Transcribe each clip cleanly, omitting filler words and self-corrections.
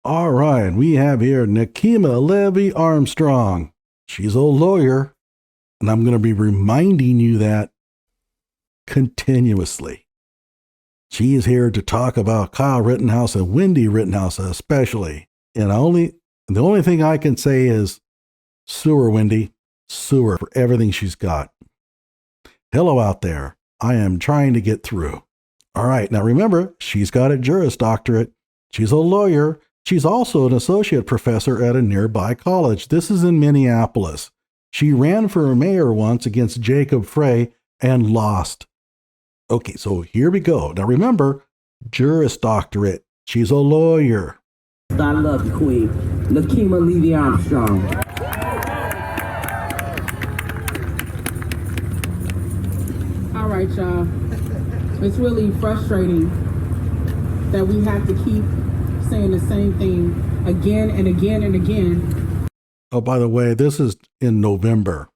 All right, we have here Nekima Levy Artmstrong. She's a lawyer, and I'm going to be reminding you that continuously. She is here to talk about Kyle Rittenhouse and Wendy Rittenhouse especially. And the only thing I can say is sue her, Wendy. Sue her for everything she's got. Hello out there. I am trying to get through. All right, now remember, she's got a Juris Doctorate. She's a lawyer. She's also an associate professor at a nearby college. This is in Minneapolis. She ran for mayor once against Jacob Frey and lost. Okay, so here we go. Now remember, Juris Doctorate. She's a lawyer. I love you, Queen. Nekima Levy Artmstrong. All right, y'all. It's really frustrating that we have to keep saying the same thing again and again and again. Oh, by the way, this is in November.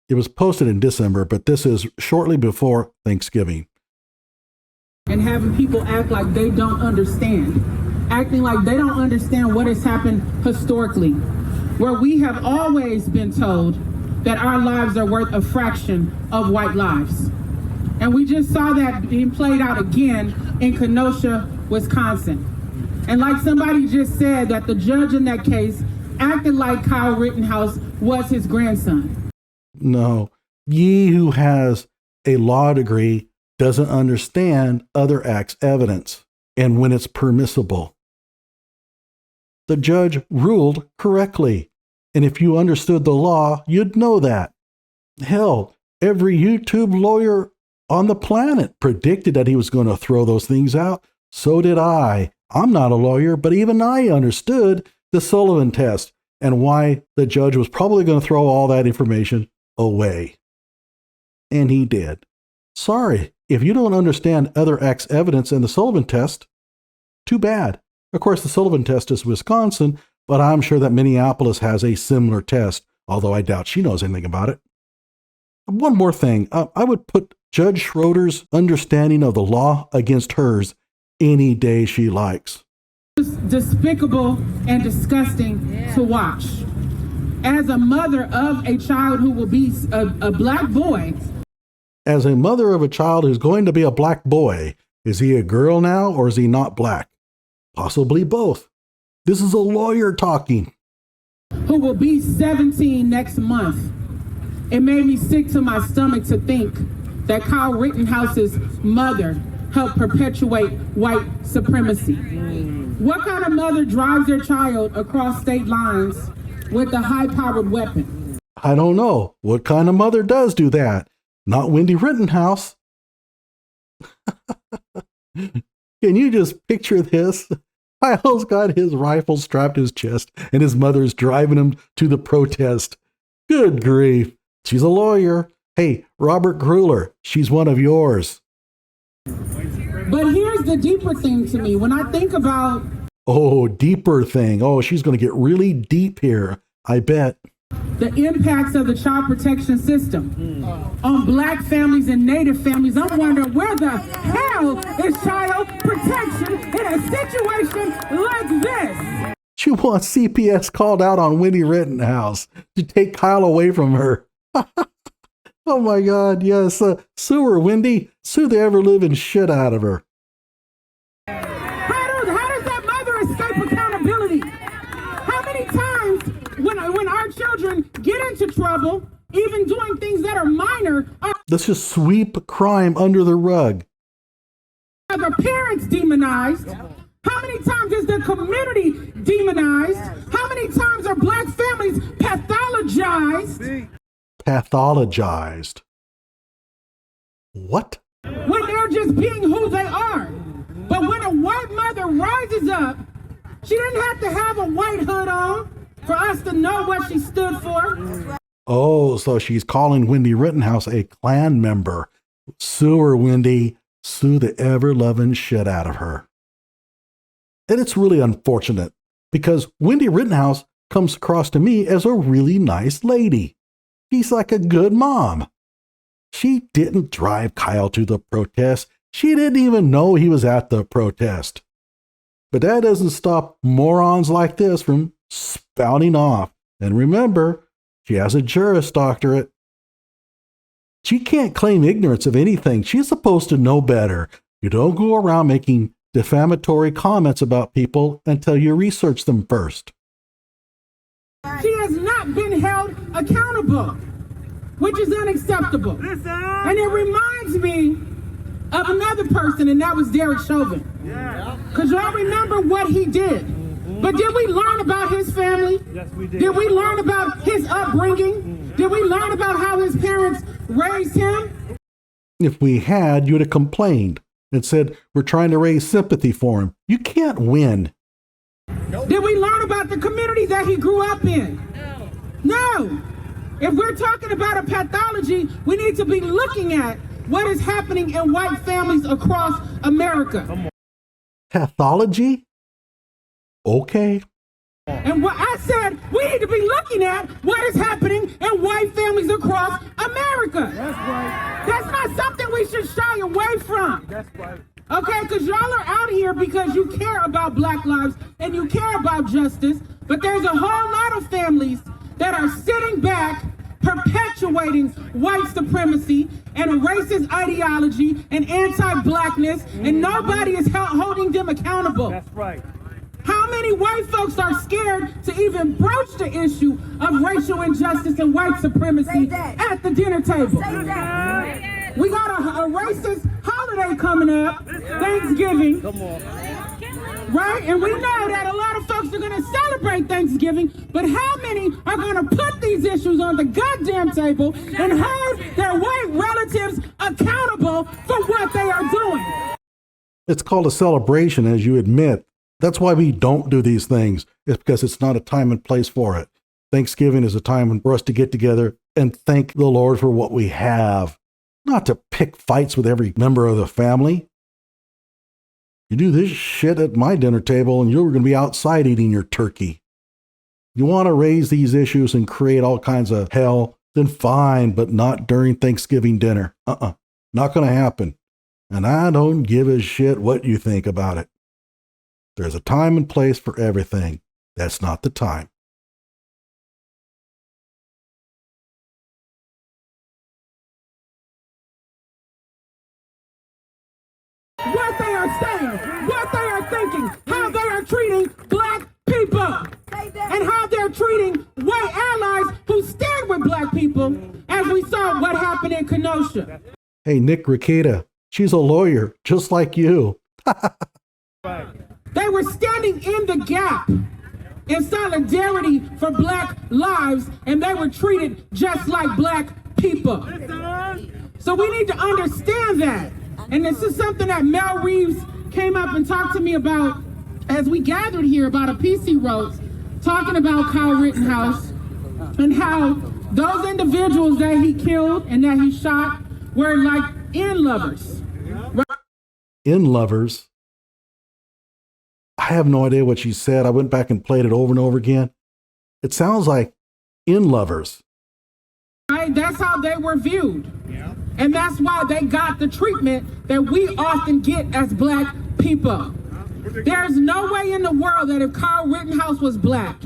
It was posted in December, but this is shortly before Thanksgiving. And having people act like they don't understand. Acting like they don't understand what has happened historically, where we have always been told that our lives are worth a fraction of white lives. And we just saw that being played out again in Kenosha, Wisconsin. And like somebody just said, that the judge in that case acted like Kyle Rittenhouse was his grandson. No, ye who has a law degree doesn't understand other acts' evidence and when it's permissible. The judge ruled correctly. And if you understood the law, you'd know that. Hell, every YouTube lawyer on the planet predicted that he was going to throw those things out. So did I. I'm not a lawyer, but even I understood the Sullivan test and why the judge was probably going to throw all that information away. And he did. Sorry, if you don't understand other acts' evidence and the Sullivan test, too bad. Of course, the Sullivan test is Wisconsin, but I'm sure that Minneapolis has a similar test, although I doubt she knows anything about it. One more thing, I would put Judge Schroeder's understanding of the law against hers any day she likes. It's despicable and disgusting to watch. As a mother of a child who will be a black boy. As a mother of a child who's going to be a black boy, is he a girl now or is he not black? Possibly both. This is a lawyer talking. Who will be 17 next month. It made me sick to my stomach to think that Kyle Rittenhouse's mother helped perpetuate white supremacy. What kind of mother drives their child across state lines with a high-powered weapon? I don't know. What kind of mother does do that? Not Wendy Rittenhouse. Can you just picture this? Kyle's got his rifle strapped to his chest and his mother's driving him to the protest. Good grief. She's a lawyer. Hey, Robert Gruller, she's one of yours. But here's the deeper thing to me. When I think about... Oh, deeper thing. Oh, she's going to get really deep here, I bet. The impacts of the child protection system on black families and Native families. I'm wondering where the hell is child protection in a situation like this? She wants CPS called out on Wendy Rittenhouse to take Kyle away from her. Oh my God, yes. Sue her, Wendy. Sue the ever-living shit out of her. How does that mother escape accountability? How many times when our children get into trouble, even doing things that are minor, let's just sweep crime under the rug. Are the parents demonized? How many times is the community demonized? How many times are black families pathologized? Pathologized. What? When they're just being who they are. But when a white mother rises up, she didn't have to have a white hood on for us to know what she stood for. Oh, so she's calling Wendy Rittenhouse a Klan member. Sue her, Wendy. Sue the ever-loving shit out of her. And it's really unfortunate because Wendy Rittenhouse comes across to me as a really nice lady. She's like a good mom. She didn't drive Kyle to the protest. She didn't even know he was at the protest. But that doesn't stop morons like this from spouting off. And remember, she has a Juris Doctorate. She can't claim ignorance of anything. She's supposed to know better. You don't go around making defamatory comments about people until you research them first. She has not been held accountable, which is unacceptable. And it reminds me of another person, and that was Derek Chauvin. Because y'all remember what he did. But did we learn about his family? Yes, we did. Did we learn about his upbringing? Did we learn about how his parents raised him? If we had, you'd have complained and said, we're trying to raise sympathy for him. You can't win. Did we learn about the community that he grew up in? No. If we're talking about a pathology, we need to be looking at what is happening in white families across America. Pathology? Okay. And what I said, we need to be looking at what is happening in white families across America. That's right. That's not something we should shy away from. That's right. Okay, because y'all are out here because you care about Black lives and you care about justice, but there's a whole lot of families that are sitting back, perpetuating white supremacy and a racist ideology and anti-Blackness, and nobody is holding them accountable. That's right. How many white folks are scared to even broach the issue of racial injustice and white supremacy at the dinner table? We got a racist holiday coming up, Thanksgiving. Come on. Right? And we know that a lot of folks are going to celebrate Thanksgiving, but how many are going to put these issues on the goddamn table and hold their white relatives accountable for what they are doing? It's called a celebration, as you admit. That's why we don't do these things. It's because it's not a time and place for it. Thanksgiving is a time for us to get together and thank the Lord for what we have, not to pick fights with every member of the family. You do this shit at my dinner table and you're going to be outside eating your turkey. You want to raise these issues and create all kinds of hell, then fine, but not during Thanksgiving dinner. Not going to happen. And I don't give a shit what you think about it. There's a time and place for everything. That's not the time. What they are saying, what they are thinking, how they are treating Black people, and how they're treating white allies who stand with Black people, as we saw what happened in Kenosha. Hey, Nick Ricada, she's a lawyer, just like you. Right. They were standing in the gap in solidarity for Black lives, and they were treated just like Black people. So we need to understand that. And this is something that Mel Reeves came up and talked to me about as we gathered here, about a piece he wrote talking about Kyle Rittenhouse and how those individuals that he killed and that he shot were like in lovers. In lovers. I have no idea what she said. I went back and played it over and over again. It sounds like in lovers. Right? That's how they were viewed. And that's why they got the treatment that we often get as Black people. There's no way in the world that if Kyle Rittenhouse was Black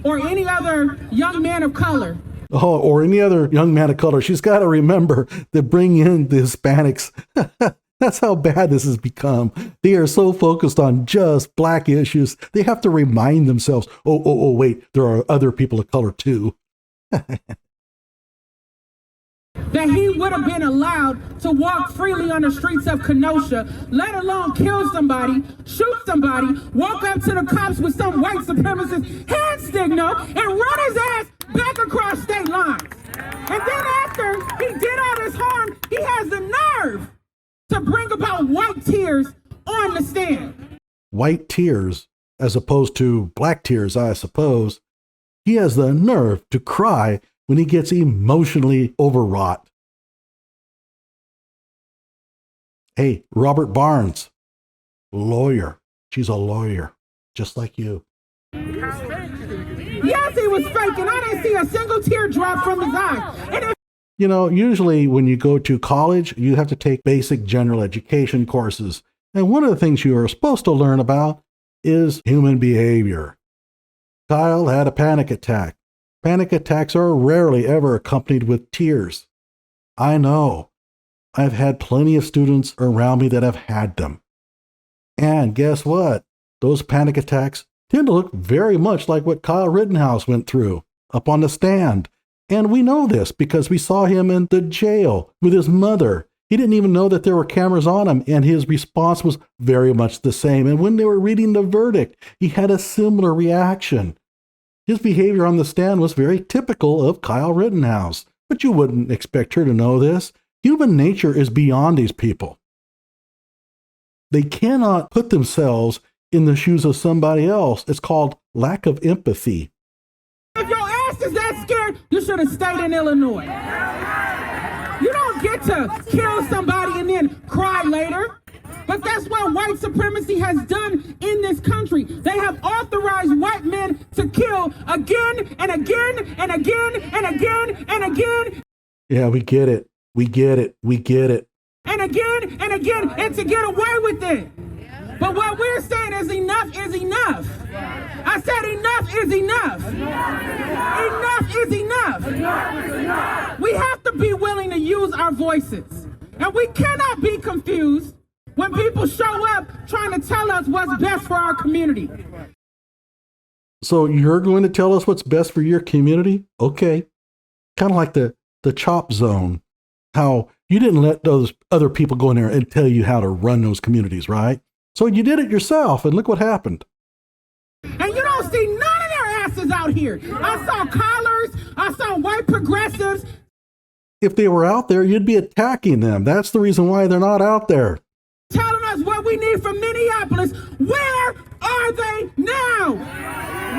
or any other young man of color. Oh, or any other young man of color. She's got to remember to bring in the Hispanics. That's how bad this has become. They are so focused on just Black issues. They have to remind themselves, oh, wait, there are other people of color too. That he would have been allowed to walk freely on the streets of Kenosha, let alone kill somebody, shoot somebody, walk up to the cops with some white supremacist hand signal, and run his ass back across state lines. And then after he did all this harm, he has the nerve to bring about white tears on the stand. White tears, as opposed to Black tears, I suppose. He has the nerve to cry when he gets emotionally overwrought. Hey, Robert Barnes, lawyer. She's a lawyer, just like you. Yes, he was faking. I didn't see a single tear drop from his eye. And You know, usually when you go to college, you have to take basic general education courses. And one of the things you are supposed to learn about is human behavior. Kyle had a panic attack. Panic attacks are rarely ever accompanied with tears. I know. I've had plenty of students around me that have had them. And guess what? Those panic attacks tend to look very much like what Kyle Rittenhouse went through up on the stand. And we know this because we saw him in the jail with his mother. He didn't even know that there were cameras on him, and his response was very much the same. And when they were reading the verdict, he had a similar reaction. His behavior on the stand was very typical of Kyle Rittenhouse, but you wouldn't expect her to know this. Human nature is beyond these people. They cannot put themselves in the shoes of somebody else. It's called lack of empathy. If your ass is that scared, you should have stayed in Illinois. You don't get to kill somebody and then cry later. But that's what white supremacy has done in this country. They have authorized white men to kill again and again and again and again and again. Yeah, we get it. We get it. We get it. And again and again, and to get away with it. But what we're saying is enough is enough. I said enough is enough. Enough is enough. We have to be willing to use our voices. And we cannot be confused when people show up trying to tell us what's best for our community. So you're going to tell us what's best for your community? Okay. Kind of like the chop zone. How you didn't let those other people go in there and tell you how to run those communities, right? So you did it yourself, and look what happened. And you don't see none of their asses out here. I saw collars. I saw white progressives. If they were out there, you'd be attacking them. That's the reason why they're not out there. Telling us what we need from Minneapolis. Where are they now?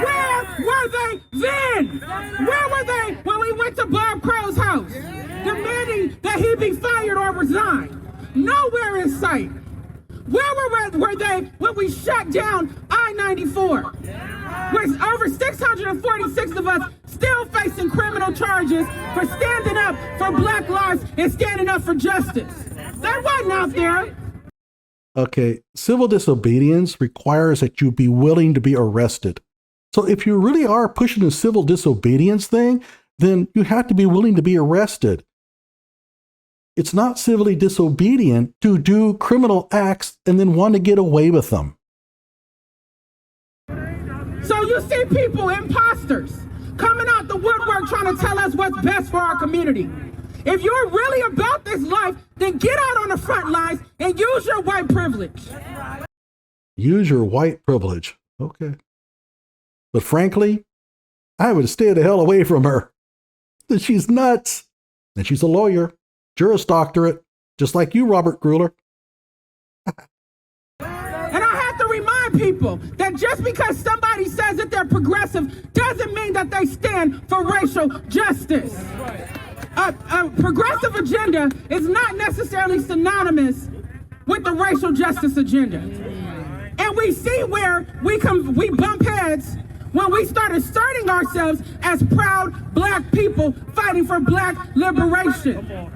Where were they then? Where were they when we went to Bob Crow's house, demanding that he be fired or resign? Nowhere in sight. Where were they when we shut down I-94? With over 646 of us still facing criminal charges for standing up for Black lives and standing up for justice. That wasn't out there. Okay, civil disobedience requires that you be willing to be arrested. So if you really are pushing the civil disobedience thing, then you have to be willing to be arrested. It's not civilly disobedient to do criminal acts and then want to get away with them. So you see people, imposters, coming out the woodwork trying to tell us what's best for our community. If you're really about this life, then get out on the front lines and use your white privilege. Use your white privilege. Okay. But frankly, I would stay the hell away from her. She's nuts. And she's a lawyer, Juris Doctorate, just like you, Robert Gruller. And I have to remind people that just because somebody says that they're progressive doesn't mean that they stand for racial justice. A progressive agenda is not necessarily synonymous with the racial justice agenda. And we see where we bump heads when we start asserting ourselves as proud Black people fighting for Black liberation.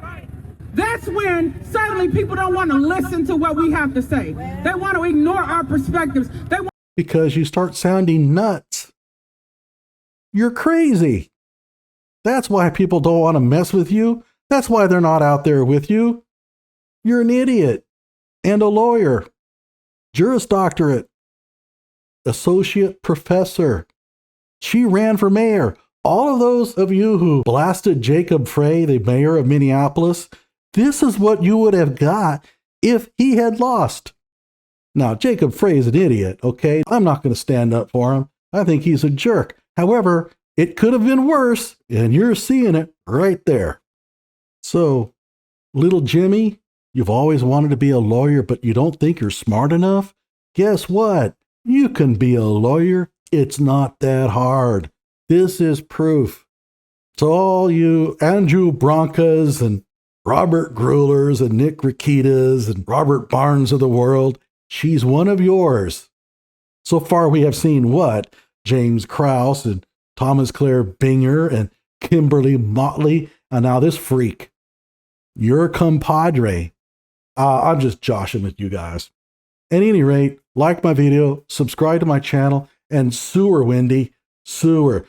That's when suddenly people don't want to listen to what we have to say. They want to ignore our perspectives. Because you start sounding nuts. You're crazy. That's why people don't want to mess with you. That's why they're not out there with you. You're an idiot and a lawyer, Juris Doctorate, associate professor. She ran for mayor. All of those of you who blasted Jacob Frey, the mayor of Minneapolis, this is what you would have got if he had lost. Now, Jacob Frey is an idiot, okay? I'm not going to stand up for him. I think he's a jerk. However, it could have been worse, and you're seeing it right there. So, little Jimmy, you've always wanted to be a lawyer, but you don't think you're smart enough? Guess what? You can be a lawyer. It's not that hard. This is proof. So all you Andrew Broncas and Robert Grullers and Nick Rikitas and Robert Barnes of the world, she's one of yours. So far we have seen what? James Krause and Thomas Claire Binger and Kimberly Motley, and now this freak. You're a compadre. I'm just joshing with you guys. At any rate, like my video, subscribe to my channel, and sue her, Wendy. Sue her.